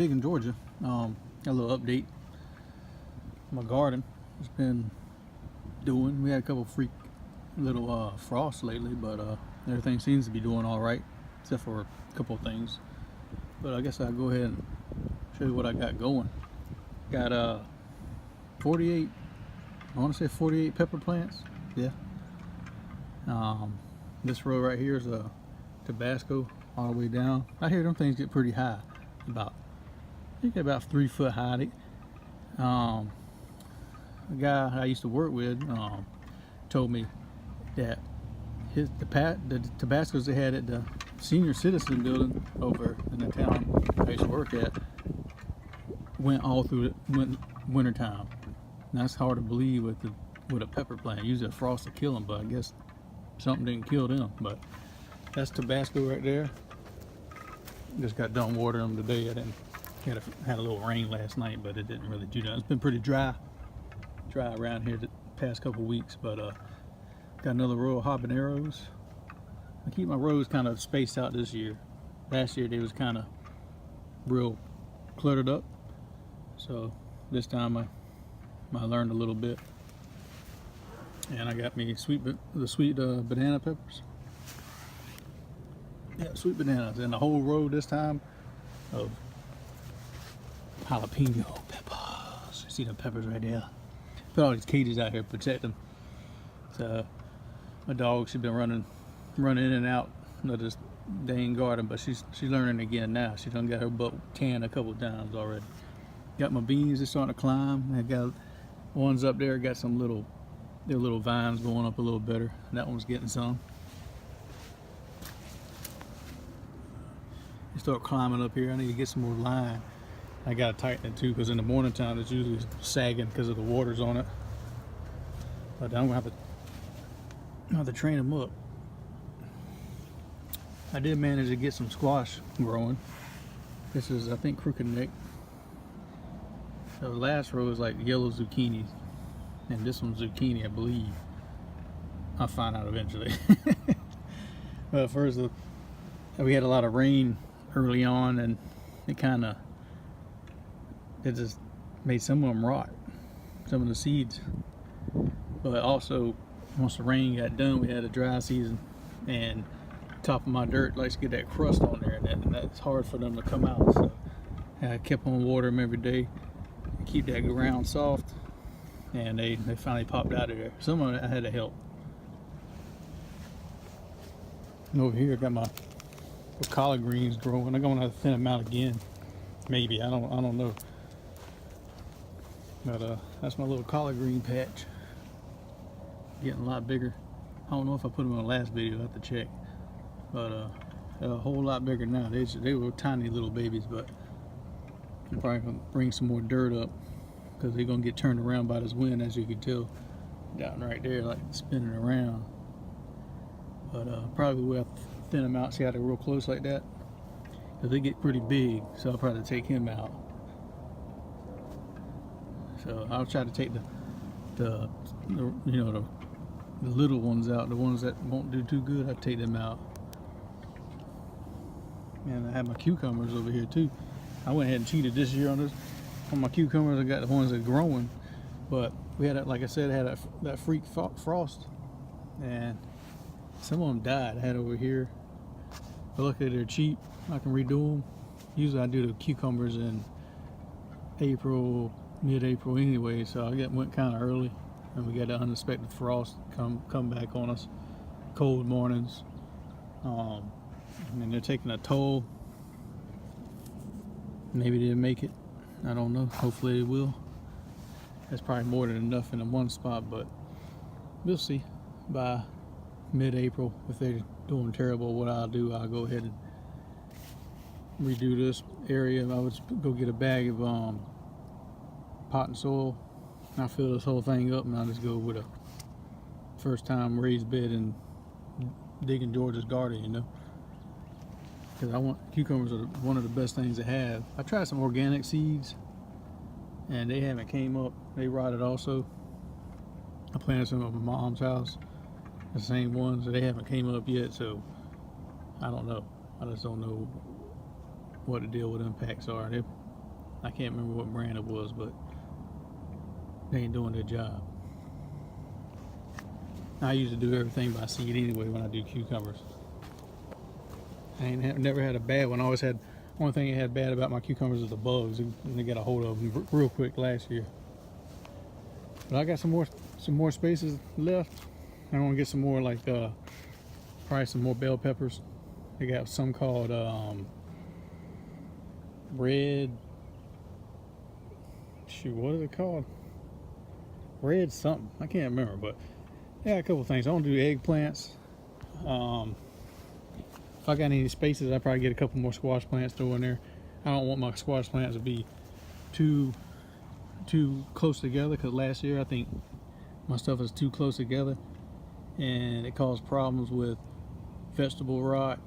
Digging, Georgia. Got a little update. My garden has been doing. We had a couple freak little frosts lately, but everything seems to be doing all right, except for a couple of things. But I guess I'll go ahead and show you what I got going. Got 48. I want to say 48 pepper plants. Yeah. This row right here is a Tabasco all the way down. I hear them things get pretty high, I think about 3 foot high. A guy I used to work with told me that the Tabascos they had at the senior citizen building over in the town I used to work at went all through the winter time. And that's hard to believe with a pepper plant. Usually a frost to kill them, but I guess something didn't kill them. But that's Tabasco right there. Just got done watering them today. I didn't had a little rain last night, but it didn't really do that. It's been pretty dry around here the past couple weeks. But got another row of habaneros. I keep my rows kind of spaced out this year. Last year they was kind of real cluttered up, so this time I learned a little bit. And I got me the sweet banana peppers. Yeah, sweet bananas, and the whole row this time of jalapeno peppers. You see the peppers right there? Put all these cages out here to protect them. So my dog, she's been running in and out of this dang garden, but she's learning again now. She done got her butt canned a couple times already. Got my beans, they're starting to climb. I got ones up there, got some little vines going up a little better. That one's getting some. They start climbing up here. I need to get some more line. I gotta tighten it too, because in the morning time it's usually sagging because of the waters on it. But I'm gonna have to train them up. I did manage to get some squash growing. This is, I think, crooked neck. The last row is like yellow zucchini, and this one's zucchini, I believe. I'll find out eventually. But first, we had a lot of rain early on, and it just made some of them rot, some of the seeds. But also, once the rain got done, we had a dry season, and top of my dirt likes to get that crust on there, and that's hard for them to come out. So I kept on watering them every day to keep that ground soft, and they finally popped out of there. Some of it I had to help. And over here I got my collard greens growing. I'm gonna have to thin them out again, maybe. I don't know. But that's my little collard green patch. Getting a lot bigger. I don't know if I put them in the last video. I have to check. But a whole lot bigger now. They were tiny little babies, but I'm probably gonna bring some more dirt up because they're gonna get turned around by this wind, as you can tell down right there, like spinning around. But probably will have to thin them out. See how they're real close like that? Because they get pretty big, so I'll probably take him out. So I'll try to take the little ones out. The ones that won't do too good, I'll take them out. And I have my cucumbers over here too. I went ahead and cheated this year on my cucumbers. I got the ones that are growing, but we had, like I said, had that freak frost, and some of them died. I had over here, but luckily they're cheap. I can redo them. Usually I do the cucumbers in April, mid-April anyway, so I went kind of early, and we got the unexpected frost come back on us. Cold mornings. And they're taking a toll. Maybe they'll make it. I don't know. Hopefully they will. That's probably more than enough in the one spot, but we'll see. By mid-April, if they're doing terrible, what I'll do, I'll go ahead and redo this area. I would go get a bag of pot and soil. I'll fill this whole thing up, and I'll just go with a first time raised bed and digging Georgia's garden, you know. Because cucumbers are one of the best things to have. I tried some organic seeds, and they haven't came up. They rotted also. I planted some at my mom's house, the same ones, they haven't came up yet, so I don't know. I just don't know what the deal with impacts are. I can't remember what brand it was, but they ain't doing their job. I usually do everything by seed anyway when I do cucumbers. I never had a bad one. I always had, one thing I had bad about my cucumbers is the bugs, and they got a hold of them real quick last year. But I got some more spaces left. I want to get some more, like probably some more bell peppers. They got some called red, shoot, what is it called? Red something, I can't remember, but yeah, a couple things. I want to do eggplants. If I got any spaces, I'll probably get a couple more squash plants thrown in there. I don't want my squash plants to be too close together, because last year I think my stuff is too close together and it caused problems with vegetable rot,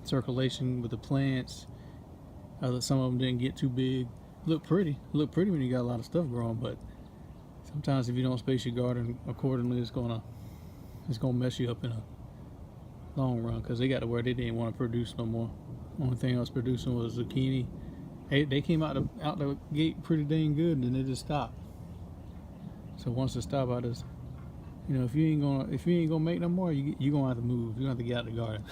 circulation with the plants. Some of them didn't get too big. Look pretty when you got a lot of stuff growing, but sometimes if you don't space your garden accordingly, it's gonna mess you up in a long run, because they got to where they didn't want to produce no more. Only thing I was producing was zucchini. They came out the gate pretty dang good, and then they just stopped. So once they stop, I just, you know, if you ain't gonna make no more, you gonna have to move. You gonna have to get out the garden.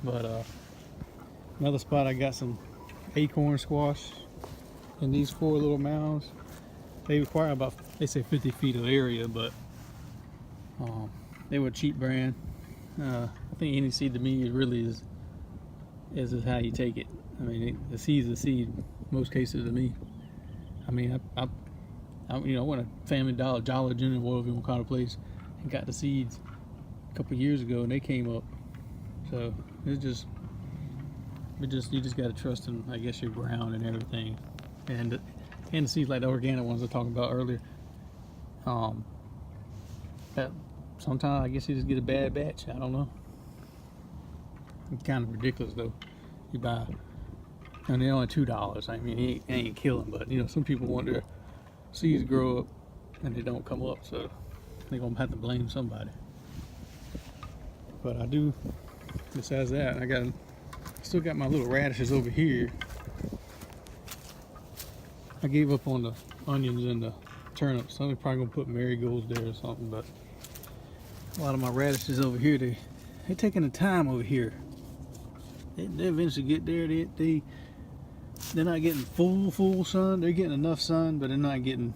But another spot, I got some acorn squash in these 4 little mounds. They require about, they say 50 feet of area, but they were a cheap brand. I think any seed to me really is how you take it. I mean, the seed's a seed, most cases to me. I mean, I you know, I went to Family Dollar, Jolly Junior, whatever you want to call the place, and got the seeds a couple years ago, and they came up. So you just got to trust in, I guess, your ground and everything, and the seeds like the organic ones I was talking about earlier. That sometimes I guess you just get a bad batch. I don't know. It's kind of ridiculous though. You buy, and they're only $2. I mean, it ain't killing, but you know, some people want their seeds grow up and they don't come up, so they're gonna have to blame somebody. But I do, besides that, I still got my little radishes over here. I gave up on the onions and the turnips. I'm probably gonna put marigolds there or something, but a lot of my radishes over here, they're taking the time over here. They eventually get there. They're not getting full sun. They're getting enough sun, but they're not getting,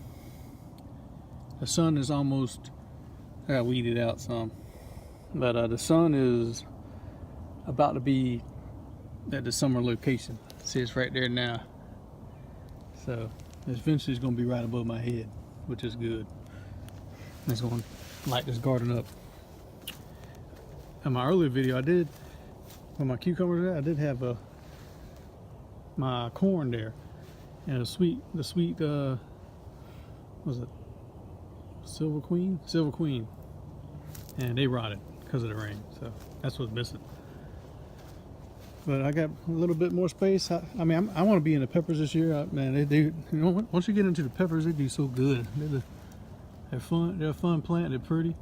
the sun is almost, I got weeded out some, but the sun is about to be at the summer location. See, it's right there now. So eventually it's going to be right above my head, which is good. It's going to light this garden up. In my earlier video, I did, with my cucumbers, I did have my corn there, and the sweet was it Silver Queen, and they rotted because of the rain. So that's what's missing. But I got a little bit more space. I mean, I want to be in the peppers this year. Man, they do. You know, once you get into the peppers, they do so good. They're fun. They're a fun plant. They're pretty.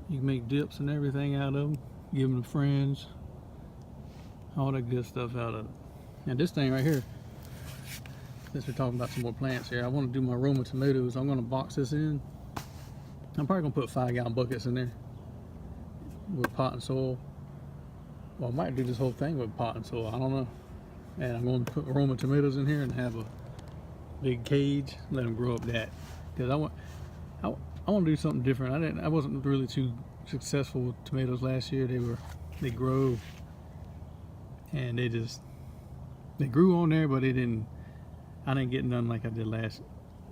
You can make dips and everything out of them. Give them to friends. All that good stuff out of it. And this thing right here, since we're talking about some more plants here, I want to do my Roma tomatoes. I'm going to box this in. I'm probably going to put 5-gallon buckets in there with pot and soil. Well, I might do this whole thing with pot and soil. I don't know. And I'm going to put Roma tomatoes in here and have a big cage. Let them grow up that. Because I want to do something different. I wasn't really too successful with tomatoes last year. They grow, and they grew on there, but I didn't get none like I did last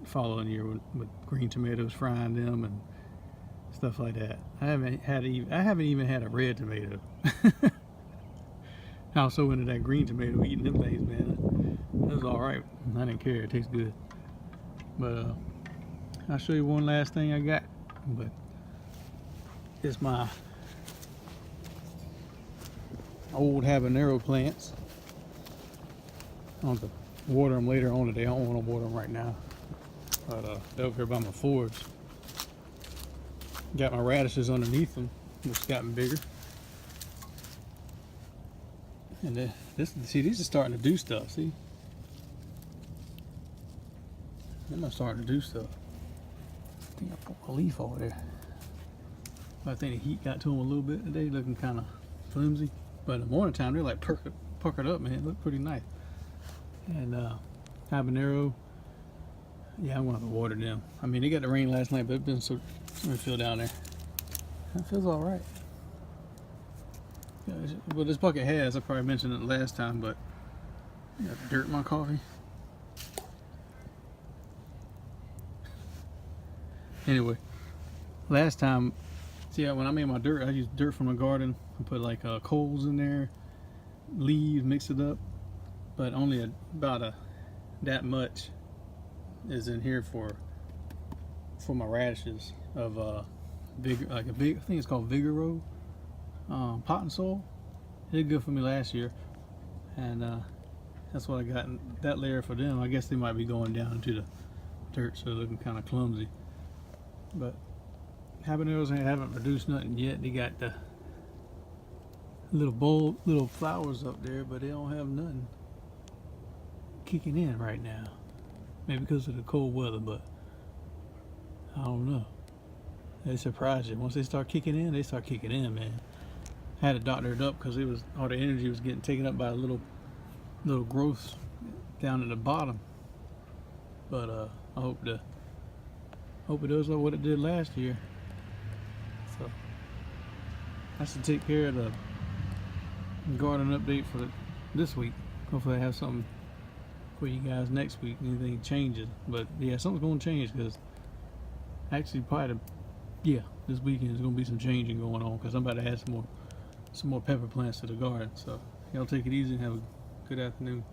following year with green tomatoes, frying them and stuff like that. I haven't even had a red tomato. I was so into that green tomato, eating them things, man. That was all right. I didn't care. It tastes good. But I'll show you one last thing I got. But it's my old habanero plants. I'll have to water them later on today. I don't want to water them right now. But they're over here by my forge. Got my radishes underneath them, which gotten bigger. And These are starting to do stuff. See, them are starting to do stuff. I think I put a leaf over there. I think the heat got to them a little bit today, looking kind of flimsy. But in the morning time, they're like puckered up, man. It looked pretty nice. And habanero, yeah, I'm gonna have to water them. I mean, they got the rain last night, but it's been so feel down there. It feels all right. Yeah, well, this bucket has. I probably mentioned it last time, but I got dirt in my coffee. Anyway, last time, see, when I made my dirt, I used dirt from the garden. I put like coals in there, leaves, mix it up, but only about that much is in here for my radishes of big, like a big, I think it's called Vigoro pot and soil. It did good for me last year, and that's what I got in that layer for them. I guess they might be going down into the dirt, so they're looking kind of clumsy. But habaneros haven't produced nothing yet. They got the little flowers up there, but they don't have nothing kicking in right now. Maybe because of the cold weather, but I don't know. They surprise you. Once they start kicking in, they start kicking in, man. I had to doctor it up because it was all the energy was getting taken up by little growths down at the bottom. But I hope it does what it did last year. So I should take care of the garden update for this week. Hopefully I have something for you guys next week. Anything changes, but yeah, something's going to change because actually probably this weekend is going to be some changing going on because I'm about to add some more pepper plants to the garden. So y'all take it easy and have a good afternoon.